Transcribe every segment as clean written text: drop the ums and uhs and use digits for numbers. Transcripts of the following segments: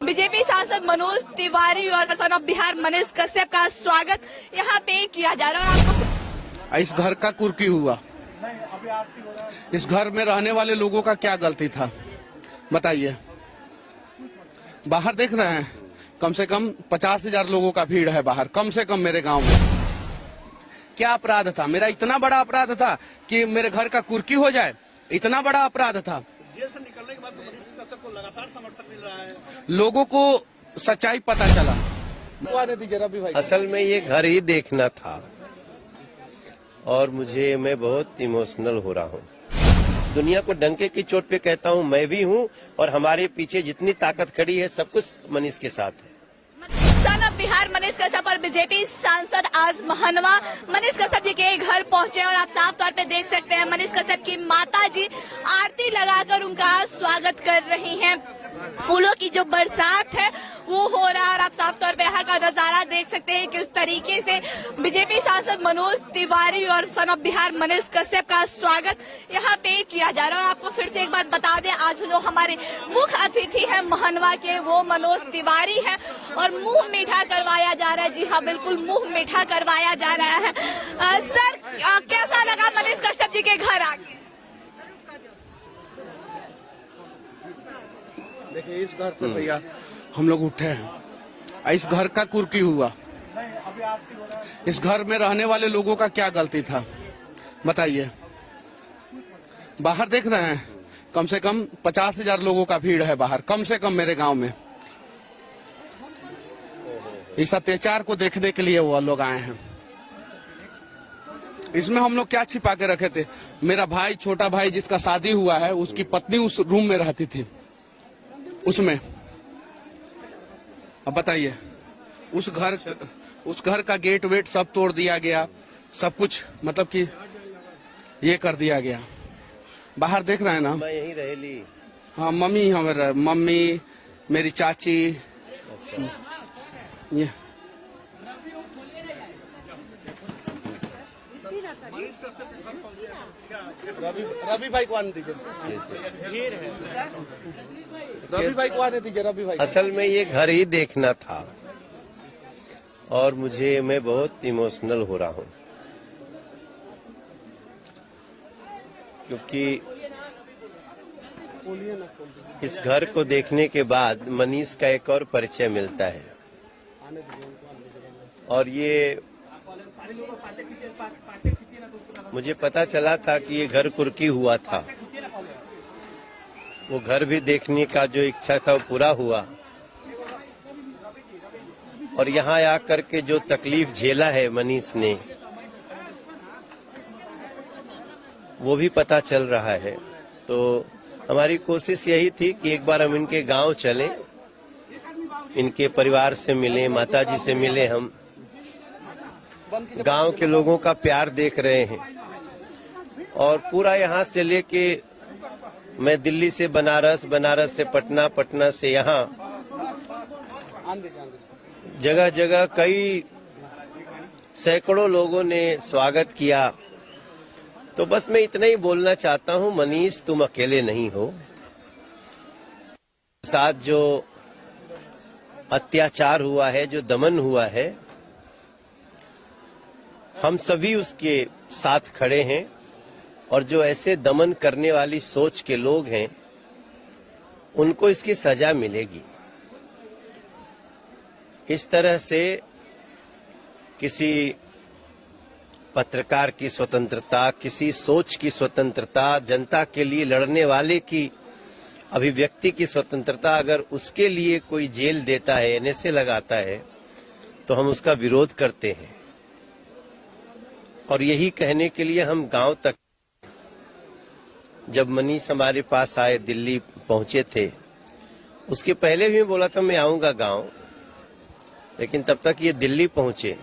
BJP सांसद मनोज तिवारी और son of Bihar Manish Kashyap का स्वागत यहाँ पे किया जा रहा है। आपको इस घर का कुर्की हुआ, इस घर में रहने वाले लोगों का क्या गलती था बताइए। बाहर देख रहे हैं, कम से कम 50,000 लोगों का भीड़ है बाहर, कम से कम मेरे गांव में। क्या अपराध था मेरा? इतना बड़ा अपराध था कि मेरे घर का कुर्की हो जाए? इतना बड़ा अपराध था। जेल से निकलने के बाद तो मनीष कश्यप को लगातार समर्थन मिल रहा है। लोगों को सच्चाई पता चला। रवि भाई, असल में ये घर ही देखना था और मैं बहुत इमोशनल हो रहा हूँ। दुनिया को डंके की चोट पे कहता हूँ, मैं भी हूँ और हमारे पीछे जितनी ताकत खड़ी है सब कुछ मनीष के साथ है। सन ऑफ बिहार मनीष कश्यप और बीजेपी सांसद आज महनवा मनीष कश्यप जी के घर पहुंचे और आप साफ तौर पे देख सकते हैं मनीष कश्यप की माता जी आरती लगाकर उनका स्वागत कर रही हैं। फूलों की जो बरसात है वो हो रहा है और आप साफ तौर पे यहाँ का नजारा देख सकते हैं किस तरीके से बीजेपी सांसद मनोज तिवारी और सन ऑफ बिहार मनीष कश्यप का स्वागत यहाँ पे किया जा रहा है। आपको फिर से एक बार बता दें, आज जो हमारे मुख्य अतिथि है महनवा के वो मनोज तिवारी है और मुंह मीठा करवाया जा रहा है। जी हाँ, बिल्कुल मुंह मीठा करवाया जा रहा है। सर, कैसा लगा मनीष कश्यप जी के घर आके? देखिए, इस घर से भैया हम लोग उठे हैं। इस घर का कुर्की हुआ, इस घर में रहने वाले लोगों का क्या गलती था बताइए। बाहर देख रहे हैं, कम से कम 50,000 लोगों का भीड़ है बाहर, कम से कम मेरे गांव में। इस अत्याचार को देखने के लिए वो लोग आए हैं। इसमें हम लोग क्या छिपा के रखे थे? मेरा भाई, छोटा भाई जिसका शादी हुआ है, उसकी पत्नी उस रूम में रहती थी उसमें। अब बताइए, उस घर का गेट वेट सब तोड़ दिया गया, सब कुछ मतलब कि ये कर दिया गया। बाहर देख रहे हैं ना, मैं यहीं रहेली। हाँ, मम्मी मेरी चाची। अच्छा। ये रवि भाई को आने दीजिए, रवि भाई को आने दीजिए, रवि भाई। असल में ये घर ही देखना था और मैं बहुत इमोशनल हो रहा हूँ क्योंकि इस घर को देखने के बाद मनीष का एक और परिचय मिलता है और ये मुझे पता चला था कि ये घर कुर्की हुआ था। वो घर भी देखने का जो इच्छा था वो पूरा हुआ और यहाँ आकर के जो तकलीफ झेला है मनीष ने वो भी पता चल रहा है। तो हमारी कोशिश यही थी कि एक बार हम इनके गांव चलें, इनके परिवार से मिलें, माताजी से मिलें। हम गांव के लोगों का प्यार देख रहे हैं और पूरा यहाँ से लेके मैं दिल्ली से बनारस, बनारस से पटना, पटना से यहाँ जगह जगह कई सैकड़ों लोगों ने स्वागत किया। तो बस मैं इतना ही बोलना चाहता हूँ, मनीष तुम अकेले नहीं हो। साथ जो अत्याचार हुआ है, जो दमन हुआ है, हम सभी उसके साथ खड़े हैं और जो ऐसे दमन करने वाली सोच के लोग हैं उनको इसकी सजा मिलेगी। इस तरह से किसी पत्रकार की स्वतंत्रता, किसी सोच की स्वतंत्रता, जनता के लिए लड़ने वाले की अभिव्यक्ति की स्वतंत्रता, अगर उसके लिए कोई जेल देता है, एनएसए लगाता है, तो हम उसका विरोध करते हैं। और यही कहने के लिए हम गांव तक, जब मनीष हमारे पास आए, दिल्ली पहुंचे थे, उसके पहले भी बोला था मैं आऊंगा गांव, लेकिन तब तक ये दिल्ली पहुंचे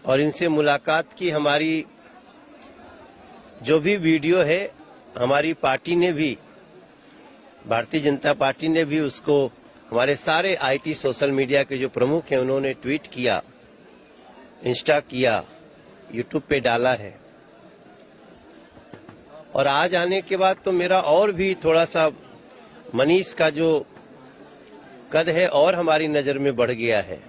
और इनसे मुलाकात की। हमारी जो भी वीडियो है, हमारी पार्टी ने भी, भारतीय जनता पार्टी ने भी उसको, हमारे सारे आईटी सोशल मीडिया के जो प्रमुख हैं उन्होंने ट्वीट किया, इंस्टा किया, यूट्यूब पे डाला है। और आज आने के बाद तो मेरा और भी थोड़ा सा मनीष का जो कद है और हमारी नजर में बढ़ गया है।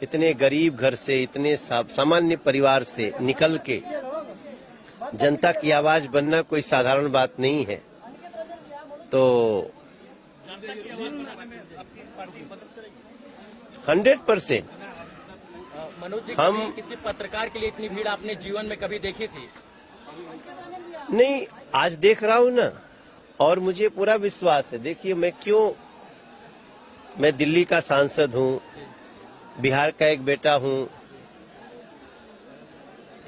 इतने गरीब घर से, इतने सामान्य परिवार से निकल के जनता की आवाज बनना कोई साधारण बात नहीं है। तो 100% मनोज जी, हम किसी पत्रकार के लिए इतनी भीड़ आपने जीवन में कभी देखी थी? नहीं, आज देख रहा हूं ना, और मुझे पूरा विश्वास है। देखिए, मैं दिल्ली का सांसद हूं, बिहार का एक बेटा हूं,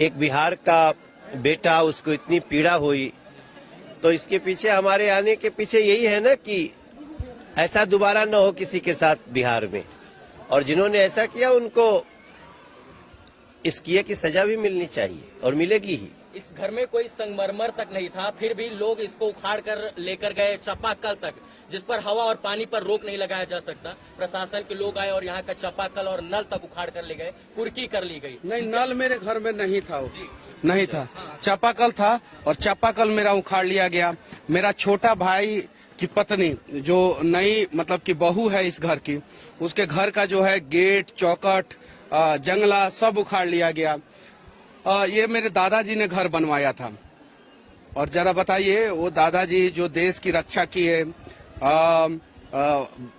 एक बिहार का बेटा, उसको इतनी पीड़ा हुई, तो इसके पीछे, हमारे आने के पीछे यही है ना कि ऐसा दोबारा न हो किसी के साथ बिहार में, और जिन्होंने ऐसा किया उनको इस किए की सजा भी मिलनी चाहिए और मिलेगी ही। इस घर में कोई संगमरमर तक नहीं था, फिर भी लोग इसको उखाड़ कर लेकर गए चापाकल तक, जिस पर हवा और पानी पर रोक नहीं लगाया जा सकता। प्रशासन के लोग आए और यहाँ का चापाकल और नल तक उखाड़ कर ले गए, कुर्की कर ली गई। नहीं, नल मेरे घर में नहीं था, वो नहीं था, चापाकल था और चापाकल मेरा उखाड़ लिया गया। मेरा छोटा भाई की पत्नी जो नई मतलब की बहू है इस घर की, उसके घर का जो है गेट, चौखट, जंगला सब उखाड़ लिया गया। ये मेरे दादाजी ने घर बनवाया था। और जरा बताइए, वो दादाजी जो देश की रक्षा की है,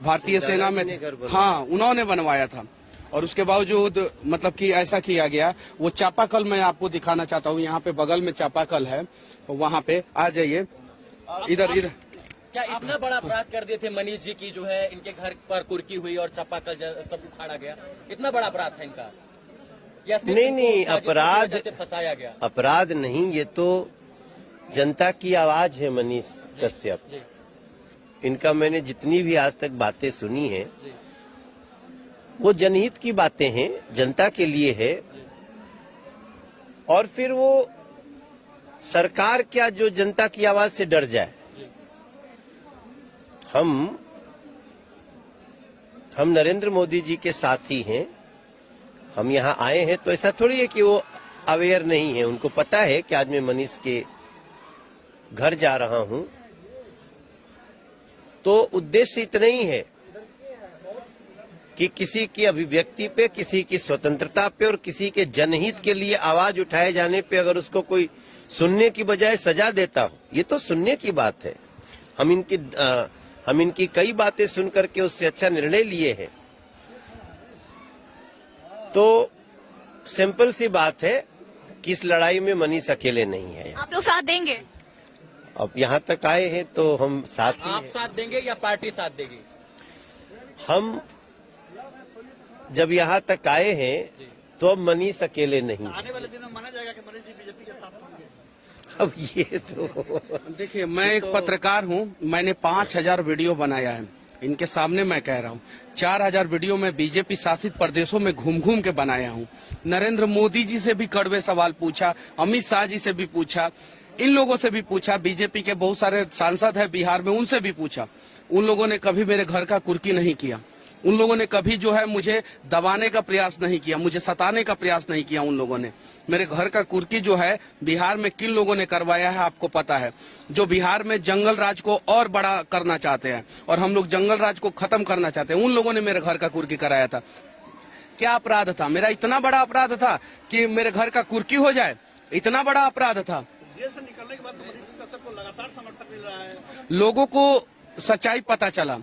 भारतीय सेना में थे, हाँ, उन्होंने बनवाया था। और उसके बावजूद मतलब कि ऐसा किया गया। वो चापाकल मैं आपको दिखाना चाहता हूँ, यहाँ पे बगल में चापाकल है, वहाँ पे आ जाइए, इधर। क्या इतना बड़ा अपराध कर दिए थे मनीष जी की, जो है इनके घर पर कुर्की हुई और चापाकल सब उखाड़ा गया? इतना बड़ा अपराध था इनका? या नहीं, अपराध फंसाया गया? अपराध नहीं, ये तो जनता की आवाज है। मनीष कश्यप, इनका मैंने जितनी भी आज तक बातें सुनी है, वो जनहित की बातें हैं, जनता के लिए है। और फिर वो सरकार क्या जो जनता की आवाज से डर जाए। हम नरेंद्र मोदी जी के साथी हैं। हम यहाँ आए हैं तो ऐसा थोड़ी है कि वो अवेयर नहीं है। उनको पता है कि आज मैं मनीष के घर जा रहा हूं, तो उद्देश्य इतना ही है कि किसी की अभिव्यक्ति पे, किसी की स्वतंत्रता पे और किसी के जनहित के लिए आवाज उठाए जाने पे अगर उसको कोई सुनने की बजाय सजा देता हो, ये तो सुनने की बात है। हम इनकी कई बातें सुन करके उससे अच्छा निर्णय लिए हैं। तो सिंपल सी बात है कि इस लड़ाई में मनीष अकेले नहीं है। आप लोग साथ देंगे? अब यहाँ तक आए हैं तो हम साथ ही आप हैं। साथ देंगे या पार्टी साथ देगी? हम जब यहाँ तक आए हैं तो अब मनीष अकेले नहीं है। आने वाले दिनों में माना जाएगा कि मनीष जी बीजेपी के साथ होंगे। अब ये तो देखिए, मैं एक पत्रकार हूँ, मैंने 5000 वीडियो बनाया है। इनके सामने मैं कह रहा हूँ, 4000 वीडियो में बीजेपी शासित प्रदेशों में घूम घूम के बनाया हूँ। नरेंद्र मोदी जी से भी कड़वे सवाल पूछा, अमित शाह जी से भी पूछा, इन लोगों से भी पूछा, बीजेपी के बहुत सारे सांसद है बिहार में, उनसे भी पूछा। उन लोगों ने कभी मेरे घर का कुर्की नहीं किया। उन लोगों ने कभी जो है मुझे दबाने का प्रयास नहीं किया, मुझे सताने का प्रयास नहीं किया। उन लोगों ने मेरे घर का कुर्की जो है बिहार में किन लोगों ने करवाया है आपको पता है। जो बिहार में जंगल राज को और बड़ा करना चाहते हैं और हम लोग जंगल राज को खत्म करना चाहते हैं, उन लोगों ने मेरे घर का कुर्की कराया था। क्या अपराध था मेरा? इतना बड़ा अपराध था कि मेरे घर का कुर्की हो जाए? इतना बड़ा अपराध था। जेल से निकलने के बाद तो मनीष कश्यप को लगातार समर्थन मिल रहा है। लोगों को सच्चाई पता चला।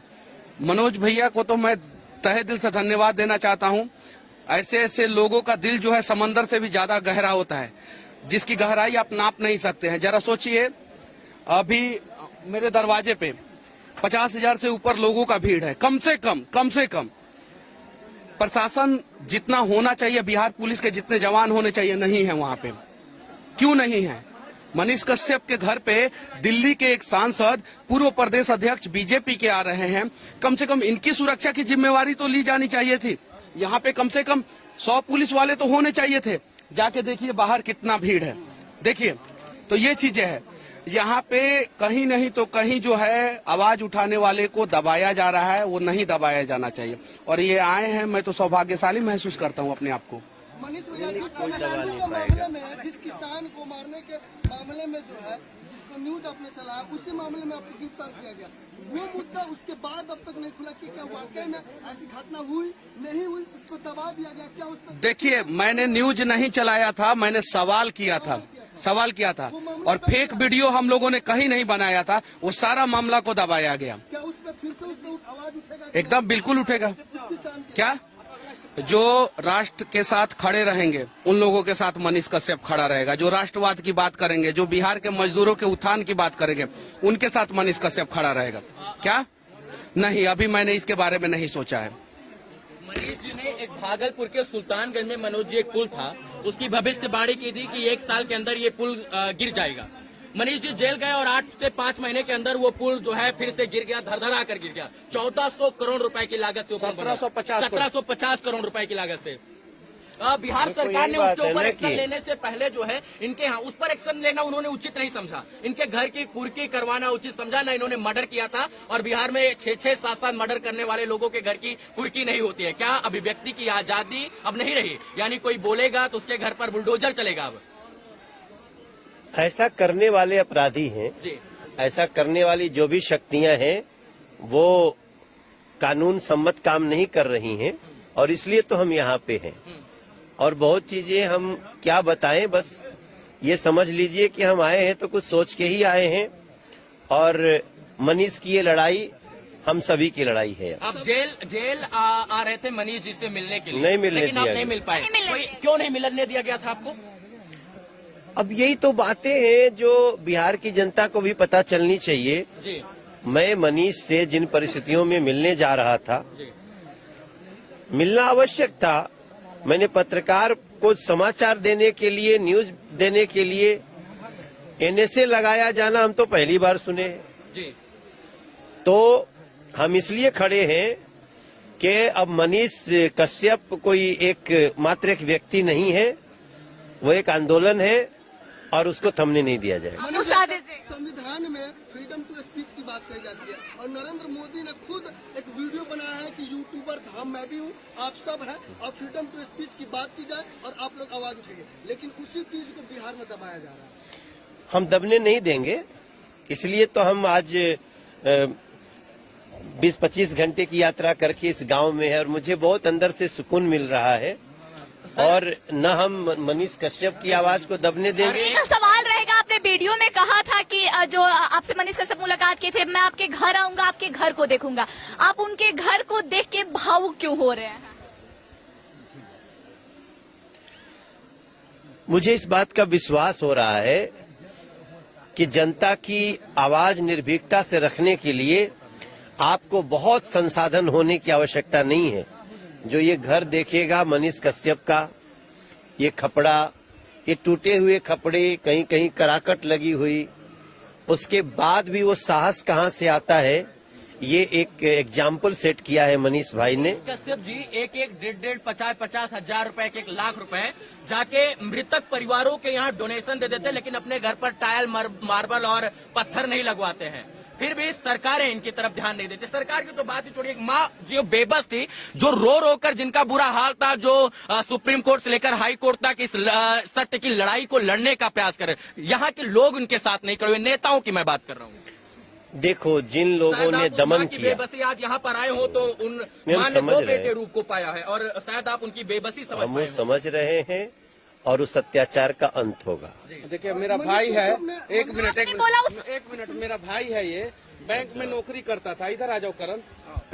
मनोज भैया को तो मैं तहे दिल से धन्यवाद देना चाहता हूं। ऐसे ऐसे लोगों का दिल जो है समंदर से भी ज्यादा गहरा होता है, जिसकी गहराई आप नाप नहीं सकते हैं। जरा सोचिए, अभी मेरे दरवाजे पे 50,000 से ऊपर लोगों का भीड़ है, कम से कम। प्रशासन जितना होना चाहिए, बिहार पुलिस के जितने जवान होने चाहिए, नहीं है वहां पे। क्यों नहीं है? मनीष कश्यप के घर पे दिल्ली के एक सांसद, पूर्व प्रदेश अध्यक्ष बीजेपी के आ रहे हैं। कम से कम इनकी सुरक्षा की जिम्मेवारी तो ली जानी चाहिए थी। यहाँ पे कम से कम 100 पुलिस वाले तो होने चाहिए थे। जाके देखिए बाहर कितना भीड़ है, देखिए। तो ये चीजें है, यहाँ पे कहीं नहीं तो कहीं जो है आवाज उठाने वाले को दबाया जा रहा है, वो नहीं दबाया जाना चाहिए। और ये आए हैं, मैं तो सौभाग्यशाली महसूस करता हूँ अपने आप को। मनीष भैया, जिस किसान को मारने के मामले में जो है, जिसको जो न्यूज आपने चलाया उसी मामले में आपको गिरफ्तार किया गया, वो मुद्दा उसके बाद अब तक नहीं खुला कि क्या वाकई में ऐसी घटना हुई नहीं हुई, उसको दबा दिया गया क्या उस पर? देखिए, मैंने न्यूज नहीं चलाया था, मैंने सवाल किया था और फेक वीडियो हम लोगों ने कहीं नहीं बनाया था, वो सारा मामला को दबाया गया। क्या उस पर फिर से उसको आवाज उठेगा? एकदम बिल्कुल उठेगा। किसकी शान की? क्या जो राष्ट्र के साथ खड़े रहेंगे उन लोगों के साथ मनीष कश्यप खड़ा रहेगा, जो राष्ट्रवाद की बात करेंगे, जो बिहार के मजदूरों के उत्थान की बात करेंगे, उनके साथ मनीष कश्यप खड़ा रहेगा। क्या नहीं, अभी मैंने इसके बारे में नहीं सोचा है। मनीष जी ने एक भागलपुर के सुल्तानगंज में मनोज जी एक पुल था, उसकी भविष्यवाणी की थी कि 1 साल के अंदर ये पुल गिर जाएगा। मनीष जी जेल गए और 8 से 5 महीने के अंदर वो पुल जो है फिर से गिर गया, धड़धड़ा कर गिर गया। 1400 करोड़ रुपए की लागत से 1750 करोड़ रुपए की लागत से। बिहार सरकार ने उसके ऊपर एक्शन लेने से पहले जो है इनके यहाँ उस पर एक्शन लेना उन्होंने उचित नहीं समझा, इनके घर की कुर्की करवाना उचित समझा। न इन्होंने मर्डर किया था, और बिहार में 6-6, 7-7 मर्डर करने वाले लोगों के घर की कुर्की नहीं होती है। क्या अभिव्यक्ति की आजादी अब नहीं रही? यानी कोई बोलेगा तो उसके घर पर बुलडोजर चलेगा। अब ऐसा करने वाले अपराधी हैं, ऐसा करने वाली जो भी शक्तियां हैं वो कानून सम्मत काम नहीं कर रही हैं, और इसलिए तो हम यहाँ पे हैं। और बहुत चीजें हम क्या बताएं, बस ये समझ लीजिए कि हम आए हैं तो कुछ सोच के ही आए हैं, और मनीष की ये लड़ाई हम सभी की लड़ाई है। आप जेल आ रहे थे मनीष जी से मिलने के लिए, नहीं मिलने लेकिन आप दिया नहीं गया। मिल पाए। क्यों नहीं मिलने दिया गया था आपको? अब यही तो बातें हैं जो बिहार की जनता को भी पता चलनी चाहिए। जी मैं मनीष से जिन परिस्थितियों में मिलने जा रहा था, मिलना आवश्यक था। मैंने पत्रकार को समाचार देने के लिए, न्यूज देने के लिए एनएसए लगाया जाना हम तो पहली बार सुने। जी तो हम इसलिए खड़े हैं कि अब मनीष कश्यप कोई मात्र एक व्यक्ति नहीं है, वो एक आंदोलन है और उसको थमने नहीं दिया जाएगा। संविधान में फ्रीडम टू स्पीच की बात कही जाती है, और नरेंद्र मोदी ने खुद एक वीडियो बनाया है कि यूट्यूबर्स मैं भी हूँ, आप सब हैं, और फ्रीडम टू स्पीच की बात की जाए और आप लोग आवाज उठाइए, लेकिन उसी चीज को बिहार में दबाया जा रहा है। हम दबने नहीं देंगे, इसलिए तो हम आज 20-25 घंटे की यात्रा करके इस गांव में है, और मुझे बहुत अंदर से सुकून मिल रहा है, और न हम मनीष कश्यप की आवाज को दबने देंगे। एक सवाल रहेगा, आपने वीडियो में कहा था कि जो आपसे मनीष कश्यप मुलाकात किए थे, मैं आपके घर आऊंगा, आपके घर को देखूंगा। आप उनके घर को देख के भावुक क्यों हो रहे हैं? मुझे इस बात का विश्वास हो रहा है कि जनता की आवाज निर्भीकता से रखने के लिए आपको बहुत संसाधन होने की आवश्यकता नहीं है। जो ये घर देखेगा मनीष कश्यप का, ये खपड़ा, ये टूटे हुए कपड़े, कहीं कहीं कराकट लगी हुई, उसके बाद भी वो साहस कहाँ से आता है, ये एक एग्जाम्पल सेट किया है मनीष भाई ने। कश्यप जी 1-1, 1.5-50 हजार रुपए, 1 लाख रुपए जाके मृतक परिवारों के यहाँ डोनेशन दे देते, लेकिन अपने घर पर टाइल, मार्बल और पत्थर नहीं लगवाते हैं। फिर भी सरकारें इनकी तरफ ध्यान नहीं देती। सरकार की तो बात ही छोड़िए, एक माँ जो बेबस थी, जो रो कर जिनका बुरा हाल था, जो सुप्रीम कोर्ट से लेकर हाई कोर्ट तक इस सत्य की लड़ाई को लड़ने का प्रयास करे, यहाँ के लोग उनके साथ नहीं खड़े हुए, नेताओं की मैं बात कर रहा हूँ। देखो, जिन लोगों ने दमन किया, बेबसी आज यहाँ पर आए हो तो उन माँ ने 2 बेटे रूप को पाया है, और शायद आप उनकी बेबसी समझ रहे हैं, और उस अत्याचार का अंत होगा। देखिए, मेरा भाई है, एक मिनट, मेरा भाई है, ये बैंक में नौकरी करता था। इधर आ जाओ करण,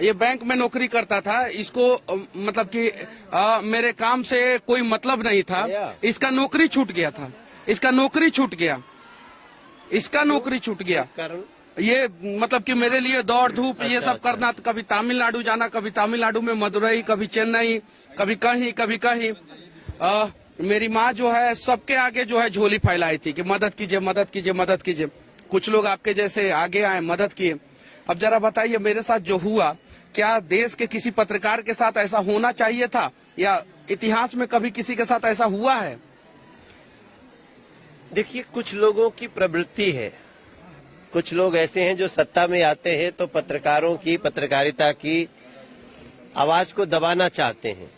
ये बैंक में नौकरी करता था। इसको मतलब कि मेरे काम से कोई मतलब नहीं था। इसका नौकरी छूट गया था, इसका नौकरी छूट गया। ये मतलब कि मेरे लिए दौड़ धूप ये सब करना, कभी तमिलनाडु जाना, कभी तमिलनाडु में मदुरई, कभी चेन्नई, कभी कहीं। मेरी माँ जो है सबके आगे जो है झोली फैलाई थी कि मदद कीजिए। कुछ लोग आपके जैसे आगे आए, मदद किए। अब जरा बताइए, मेरे साथ जो हुआ, क्या देश के किसी पत्रकार के साथ ऐसा होना चाहिए था, या इतिहास में कभी किसी के साथ ऐसा हुआ है? देखिए, कुछ लोगों की प्रवृत्ति है, कुछ लोग ऐसे हैं जो सत्ता में आते हैं तो पत्रकारों की, पत्रकारिता की आवाज को दबाना चाहते हैं।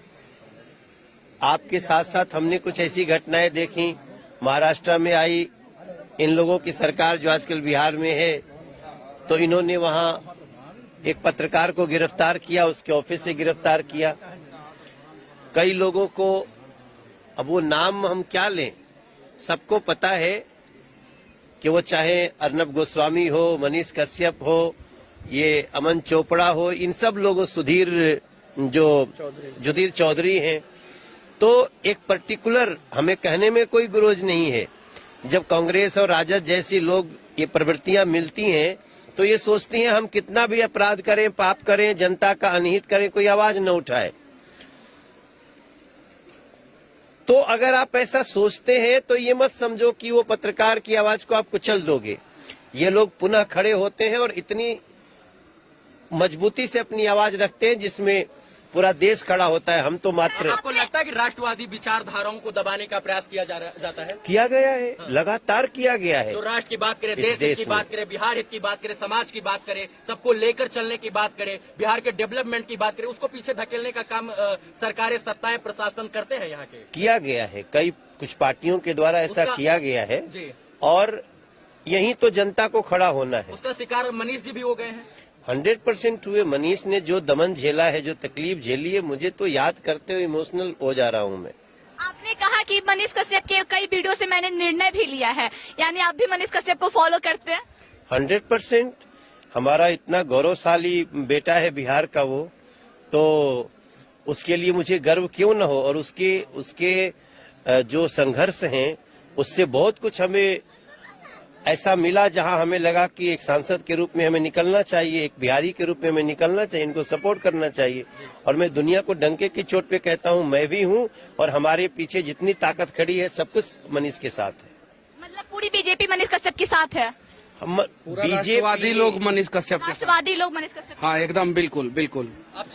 आपके साथ साथ हमने कुछ ऐसी घटनाएं देखी, महाराष्ट्र में आई इन लोगों की सरकार जो आजकल बिहार में है, तो इन्होंने वहां एक पत्रकार को गिरफ्तार किया, उसके ऑफिस से गिरफ्तार किया। कई लोगों को, अब वो नाम हम क्या लें, सबको पता है कि वो चाहे अर्नब गोस्वामी हो, मनीष कश्यप हो, ये अमन चोपड़ा हो, इन सब लोगों, सुधीर चौधरी हैं, तो एक पर्टिकुलर, हमें कहने में कोई गुरोज नहीं है। जब कांग्रेस और राजद जैसी लोग ये प्रवृत्तियां मिलती हैं तो ये सोचती हैं हम कितना भी अपराध करें, पाप करें, जनता का अनहित करें, कोई आवाज न उठाए। तो अगर आप ऐसा सोचते हैं तो ये मत समझो कि वो पत्रकार की आवाज को आप कुचल दोगे। ये लोग पुनः खड़े होते हैं और इतनी मजबूती से अपनी आवाज रखते हैं जिसमें पूरा देश खड़ा होता है। हम तो मात्र, आपको लगता है कि राष्ट्रवादी विचारधाराओं को दबाने का प्रयास किया जाता है? किया गया है, लगातार किया गया है। तो राष्ट्र की बात करें, इस देश देश की में। बात करें, बिहार हित की बात करें, समाज की बात करें, सबको लेकर चलने की बात करें, बिहार के डेवलपमेंट की बात करें, उसको पीछे धकेलने का काम सरकारें, सत्ताएं, प्रशासन करते हैं यहाँ के? किया गया है, कुछ पार्टियों के द्वारा ऐसा किया गया है जी। और यही तो जनता को खड़ा होना है। उसका शिकार मनीष जी भी हो गए हैं। 100% हुए। मनीष ने जो दमन झेला है, जो तकलीफ झेली है, मुझे तो याद करते हुए इमोशनल हो जा रहा हूँ मैं। आपने कहा कि मनीष कश्यप के कई वीडियो से मैंने निर्णय भी लिया है, यानी आप भी मनीष कश्यप को फॉलो करते हैं? 100%। हमारा इतना गौरवशाली बेटा है बिहार का वो, तो उसके लिए मुझे गर्व क्यों न हो। और उसके जो संघर्ष हैं उससे बहुत कुछ हमें ऐसा मिला जहां हमें लगा कि एक सांसद के रूप में हमें निकलना चाहिए, एक बिहारी के रूप में हमें निकलना चाहिए, इनको सपोर्ट करना चाहिए। और मैं दुनिया को डंके की चोट पे कहता हूं, मैं भी हूं और हमारे पीछे जितनी ताकत खड़ी है सब कुछ मनीष के साथ है। मतलब पूरी बीजेपी मनीष कश्यप के साथ है? हम राष्ट्रवादी लोग मनीष कश्यप के साथ। राष्ट्रवादी लोग मनीष कश्यप? हाँ एकदम, बिल्कुल बिल्कुल। आप